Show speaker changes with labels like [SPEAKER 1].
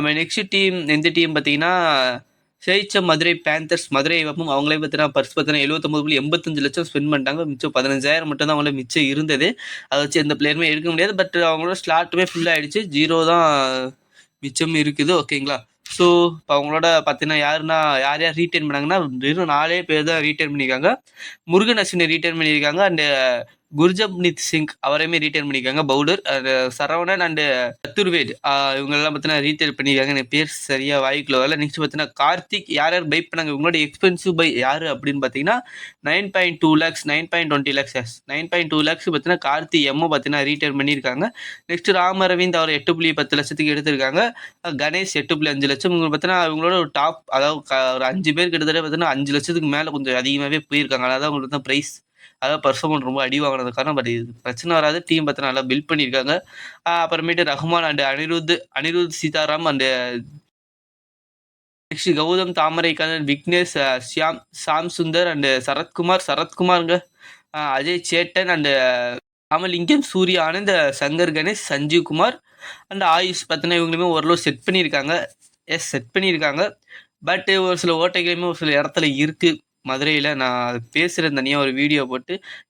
[SPEAKER 1] நம்ம next team எந்த team பார்த்தீங்கன்னா, ஜெயிச்ச மதுரை பேந்தர்ஸ். மதுரை வெப்பம் அவங்களே பார்த்தீங்கன்னா பர்ஸ் பார்த்தீங்கன்னா 79.85 லட்சம் ஸ்பெண்ட் பண்ணிட்டாங்க. மிச்சம் 15,000 மட்டும் தான் அவங்கள மிச்சம் இருந்தது. அதை வச்சு எந்த பிளேயருமே எடுக்க முடியாது. பட் அவங்களோட ஸ்லாட்டுமே ஃபுல் ஆயிடுச்சு. 0 தான் மிச்சம் இருக்குது. ஓகேங்களா. ஸோ இப்போ அவங்களோட பார்த்தீங்கன்னா யார் யார் ரீட்டைன் பண்ணாங்கன்னா வெறும் 4 பேர் தான் ரீட்டைன் பண்ணியிருக்காங்க. முருகன் அஸ்வினை ரீட்டைன் பண்ணியிருக்காங்க. அண்டு குர்ஜப்னீத் சிங் அவரையுமே ரீட்டைன் பண்ணியிருக்காங்க பவுலர். சரவணன் அண்டு சத்துர்வேட் இவங்கெல்லாம் பார்த்தீங்கன்னா ரீட்டைன் பண்ணியிருக்காங்க. எனக்கு பேர் சரியாக வாய்க்குள்ள வரல. நெக்ஸ்ட் பார்த்தீங்கன்னா கார்த்திக் யார் யார் பை பண்ணாங்க இவங்களோட எக்ஸ்பென்சிவ் பை யார் அப்படின்னு பார்த்தீங்கன்னா 9.2 lakhs 9.20 lakhs 9.2 lakhs பார்த்தீங்கன்னா கார்த்தி எம்மோ பார்த்தீங்கன்னா ரீட்டைன் பண்ணியிருக்காங்க. நெக்ஸ்ட் ராம் அரவிந்த் அவர் 8.10 லட்சத்துக்கு எடுத்திருக்காங்க. கணேஷ் 8.5 லட்சம். இவங்க பார்த்தீங்கன்னா இவங்களோட ஒரு டாப் அதாவது ஒரு 5 பேர் கிட்டத்தட்ட பார்த்தீங்கன்னா 5 லட்சத்துக்கு மேலே கொஞ்சம் அதிகமாகவே போயிருக்காங்க. அதான் உங்களுக்கு தான் ப்ரைஸ் அதாவது பர்ஃபார்மன்ஸ் ரொம்ப அடி வாங்கினது காரணம். பட் இது பிரச்சனை வராது. டீம் பார்த்தீங்கன்னா நல்லா பில்ட் பண்ணியிருக்காங்க. அப்புறமேட்டு Rahman and Anirudh Seetharam and next Gautham Thamaraikannan Vignesh Sam Sundar and சரத்குமாருங்க அஜய் சேட்டன் அண்டு ராமலிங்கம் சூர்யா ஆனந்த் சங்கர் கணேஷ் சஞ்சீவ் குமார் அண்ட் ஆயுஷ் பார்த்தீங்கன்னா இவங்களுமே ஓரளவு செட் பண்ணியிருக்காங்க. பட் ஒரு சில ஓட்டைகளுமே ஒரு சில இடத்துல இருக்குது மதுரையில். நான் பேசுகிறேன் தனியாக ஒரு வீடியோ போட்டு